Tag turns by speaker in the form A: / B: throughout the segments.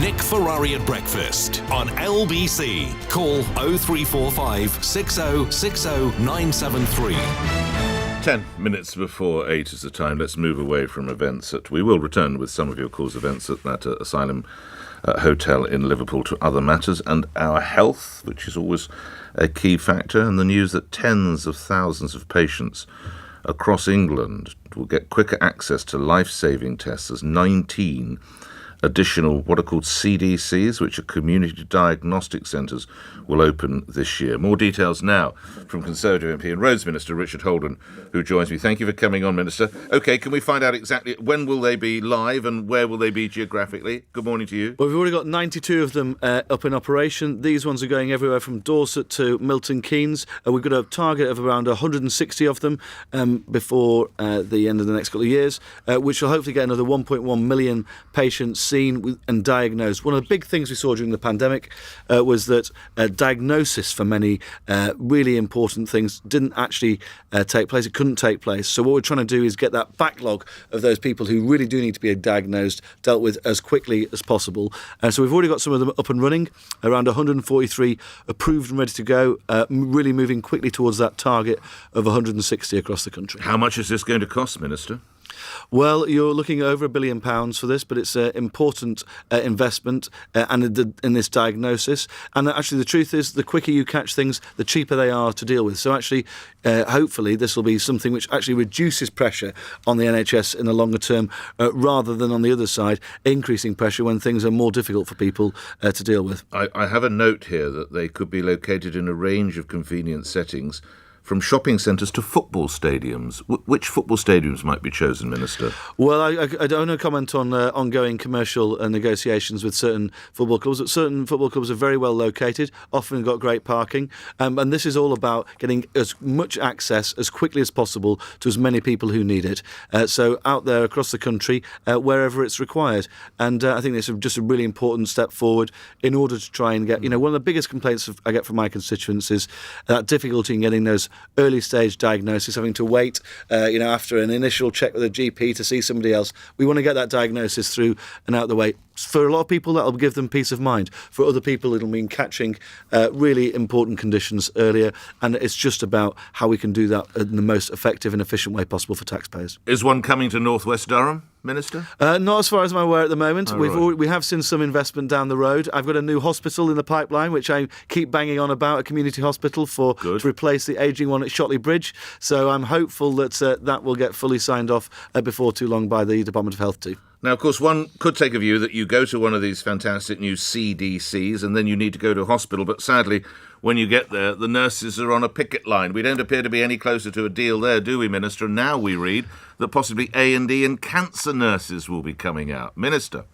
A: Nick Ferrari at breakfast on LBC. Call 0345 6060 973.
B: 10 minutes before 8 is the time. Let's move away from events. We will return with some of your calls events at that Asylum Hotel in Liverpool to other matters and our health, which is always a key factor, and the news that tens of thousands of patients across England will get quicker access to life-saving tests as 19 additional what are called CDCs, which are community diagnostic centres, will open this year. More details now from Conservative MP and Roads Minister Richard Holden, who joins me. Thank you for coming on, Minister. OK, can we find out exactly when will they be live and where will they be geographically? Good morning to you.
C: Well, we've already got 92 of them up in operation. These ones are going everywhere from Dorset to Milton Keynes. We've got a target of around 160 of them before the end of the next couple of years, which will hopefully get another 1.1 million patients seen and diagnosed. One of the big things we saw during the pandemic was that diagnosis for many really important things didn't actually take place. It couldn't take place. So what we're trying to do is get that backlog of those people who really do need to be diagnosed dealt with as quickly as possible. So we've already got some of them up and running, around 143 approved and ready to go, really moving quickly towards that target of 160 across the country.
B: How much is this going to cost, Minister?
C: Well, you're looking over £1 billion for this, but it's an important investment in this diagnosis. And actually, the truth is, the quicker you catch things, the cheaper they are to deal with. So actually, hopefully, this will be something which actually reduces pressure on the NHS in the longer term, rather than on the other side, increasing pressure when things are more difficult for people to deal with.
B: I have a note here that they could be located in a range of convenient settings, from shopping centres to football stadiums. Which football stadiums might be chosen, Minister?
C: Well, I don't want to comment on ongoing commercial negotiations with certain football clubs, but certain football clubs are very well located, often got great parking, and this is all about getting as much access as quickly as possible to as many people who need it. So out there across the country, wherever it's required. And I think it's just a really important step forward in order to try and get, one of the biggest complaints I get from my constituents is that difficulty in getting those early stage diagnosis, having to wait, after an initial check with a GP to see somebody else. We want to get that diagnosis through and out the way. For a lot of people, that'll give them peace of mind. For other people, it'll mean catching really important conditions earlier. And it's just about how we can do that in the most effective and efficient way possible for taxpayers.
B: Is one coming to North West Durham, Minister?
C: Not as far as I'm aware at the moment.
B: Right.
C: We have seen some investment down the road. I've got a new hospital in the pipeline, which I keep banging on about, a community hospital to replace the ageing one at Shotley Bridge. So I'm hopeful that that will get fully signed off before too long by the Department of Health too.
B: Now, of course, one could take a view that you go to one of these fantastic new CDCs and then you need to go to a hospital, but sadly, when you get there, the nurses are on a picket line. We don't appear to be any closer to a deal there, do we, Minister? And now we read that possibly A&E and cancer nurses will be coming out. Minister?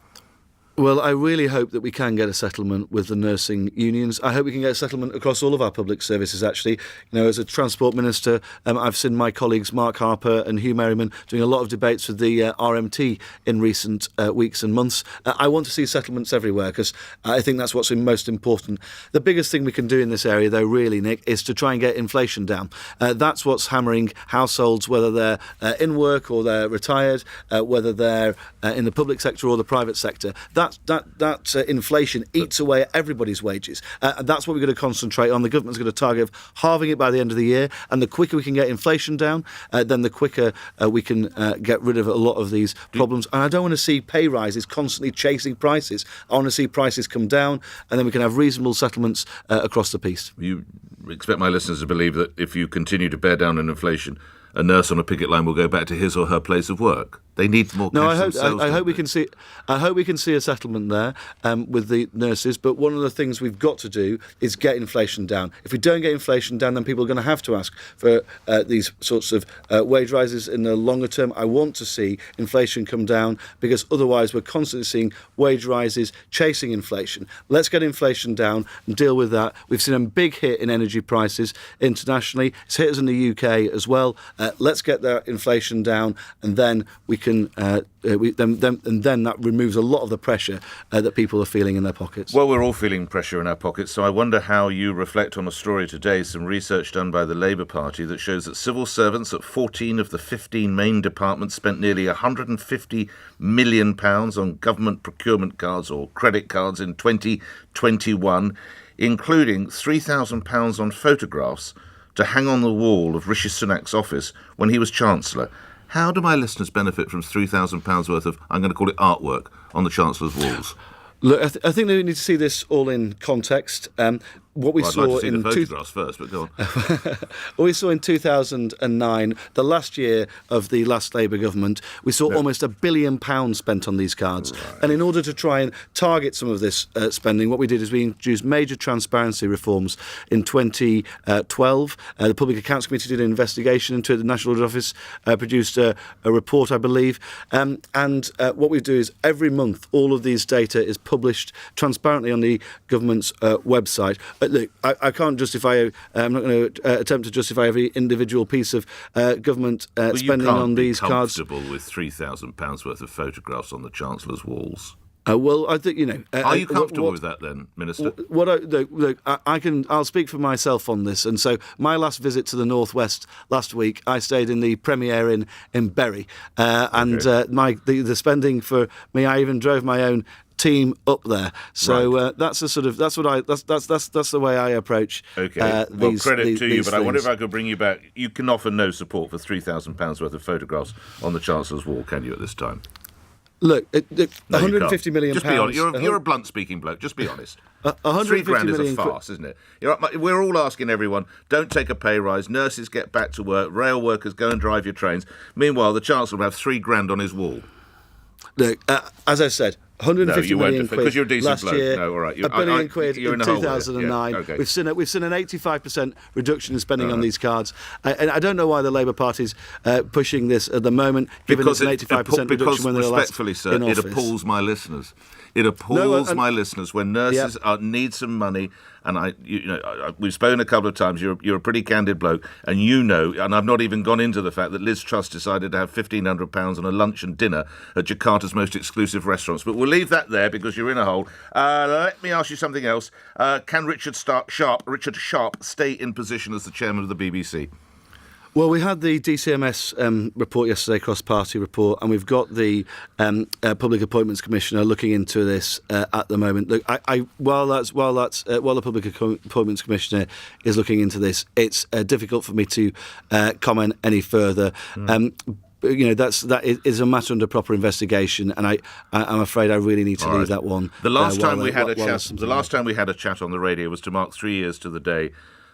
C: Well, I really hope that we can get a settlement with the nursing unions. I hope we can get a settlement across all of our public services, actually. As a Transport Minister, I've seen my colleagues Mark Harper and Hugh Merriman doing a lot of debates with the RMT in recent weeks and months. I want to see settlements everywhere because I think that's what's most important. The biggest thing we can do in this area, though, really, Nick, is to try and get inflation down. That's what's hammering households, whether they're in work or they're retired, whether they're in the public sector or the private sector. That inflation eats away at everybody's wages. That's what we're going to concentrate on. The government's going to target halving it by the end of the year. And the quicker we can get inflation down, then the quicker we can get rid of a lot of these problems. And I don't want to see pay rises constantly chasing prices. I want to see prices come down, and then we can have reasonable settlements across the piece.
B: You expect my listeners to believe that if you continue to bear down on inflation, a nurse on a picket line will go back to his or her place of work? They need more cash themselves.
C: I hope we can see a settlement there with the nurses. But one of the things we've got to do is get inflation down. If we don't get inflation down, then people are going to have to ask for these sorts of wage rises in the longer term. I want to see inflation come down because otherwise we're constantly seeing wage rises chasing inflation. Let's get inflation down and deal with that. We've seen a big hit in energy prices internationally. It's hit us in the UK as well. Let's get that inflation down, and then we can can then that removes a lot of the pressure that people are feeling in their pockets.
B: Well, we're all feeling pressure in our pockets, so I wonder how you reflect on a story today, some research done by the Labour Party that shows that civil servants at 14 of the 15 main departments spent nearly £150 million on government procurement cards or credit cards in 2021, including £3,000 on photographs to hang on the wall of Rishi Sunak's office when he was Chancellor. How do my listeners benefit from £3,000 worth of, I'm going to call it artwork, on the Chancellor's walls?
C: Look, I think that we need to see this all in context. What we
B: I'd
C: saw
B: like to see
C: in
B: the photographs first, but go on.
C: what we saw in 2009, the last year of the last Labour government, we saw almost £1 billion spent on these cards. Right. And in order to try and target some of this spending, what we did is we introduced major transparency reforms in 2012. The Public Accounts Committee did an investigation into it. The National Audit Office produced a report, I believe. And what we do is every month, all of these data is published transparently on the government's website. Look, I can't justify. I'm not going to attempt to justify every individual piece of government spending on these cards.
B: You can't be comfortable with £3,000 worth of photographs on the Chancellor's walls.
C: Well, I think
B: Are you comfortable with that, then, Minister?
C: I'll speak for myself on this. And so, my last visit to the Northwest last week, I stayed in the Premier Inn in Bury, and the spending for me, I even drove my own team up there. So
B: right.
C: that's the way I approach.
B: Okay. Well, credit to you, but
C: things.
B: I wonder if I could bring you back. You can offer no support for £3,000 worth of photographs on the Chancellor's wall, can you? At this time.
C: Look,
B: No,
C: £150 million.
B: Just be honest. You're a blunt-speaking bloke. Just be honest.
C: £150 million
B: is a farce, isn't it? We're all asking everyone, don't take a pay rise. Nurses get back to work. Rail workers go and drive your trains. Meanwhile, the Chancellor will have £3,000 on his wall.
C: Look, as I said, 150 million quid
B: because you're a decent
C: last
B: bloke.
C: year,
B: No, all right.
C: £1 billion quid
B: you're
C: in
B: in a hole
C: 2009.
B: Yeah, okay.
C: We've seen an 85% reduction in spending on these cards. And I don't know why the Labour Party's pushing this at the moment, given it's an 85% reduction when they were last
B: respectfully, sir,
C: in office.
B: It appalls my listeners. It appalls my listeners when nurses need some money. And we've spoken a couple of times. You're a pretty candid bloke, and and I've not even gone into the fact that Liz Truss decided to have £1,500 on a lunch and dinner at Jakarta's most exclusive restaurants. But we'll leave that there because you're in a hole. Let me ask you something else. Can Richard Sharp stay in position as the chairman of the BBC?
C: Well, we had the DCMS report yesterday, cross-party report, and we've got the Public Appointments Commissioner looking into this at the moment. Look, while the Public Appointments Commissioner is looking into this, it's difficult for me to comment any further. That is a matter under proper investigation, and I'm afraid I really need to leave that one.
B: The last time we had a chat on the radio was to mark 3 years to the day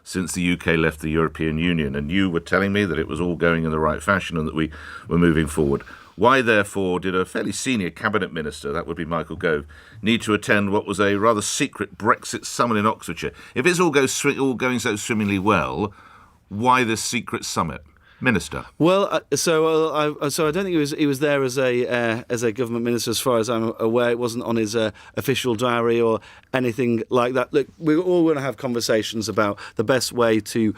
B: since the UK left the European Union, and you were telling me that it was all going in the right fashion and that we were moving forward. Why, therefore, did a fairly senior cabinet minister, that would be Michael Gove, need to attend what was a rather secret Brexit summit in Oxfordshire? If it's all going so swimmingly well, why this secret summit? Minister.
C: Well, so I don't think he was there as a government minister, as far as I'm aware. It wasn't on his official diary or anything like that. Look, we're all going to have conversations about the best way to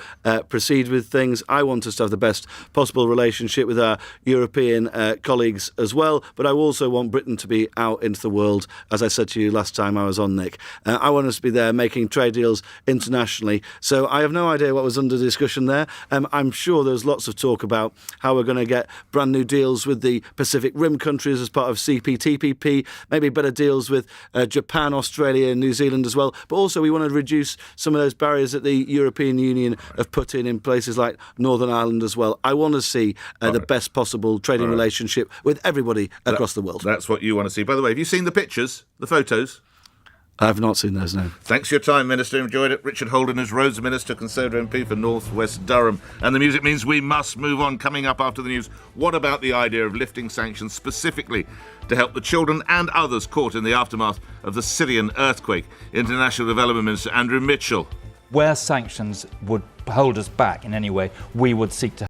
C: proceed with things. I want us to have the best possible relationship with our European colleagues as well, but I also want Britain to be out into the world, as I said to you last time I was on, Nick. I want us to be there making trade deals internationally. So I have no idea what was under discussion there. I'm sure there was lots of talk about how we're going to get brand new deals with the Pacific Rim countries as part of CPTPP, maybe better deals with Japan, Australia and New Zealand as well. But also we want to reduce some of those barriers that the European Union have put in places like Northern Ireland as well. I want to see the best possible trading relationship with everybody across the world.
B: That's what you want to see. By the way, have you seen the pictures, the photos?
C: I've not seen those, no.
B: Thanks for your time, Minister. Enjoyed it. Richard Holden is Roads Minister, Conservative MP for North West Durham. And the music means we must move on. Coming up after the news, what about the idea of lifting sanctions specifically to help the children and others caught in the aftermath of the Syrian earthquake? International Development Minister Andrew Mitchell.
D: Where sanctions would hold us back in any way, we would seek to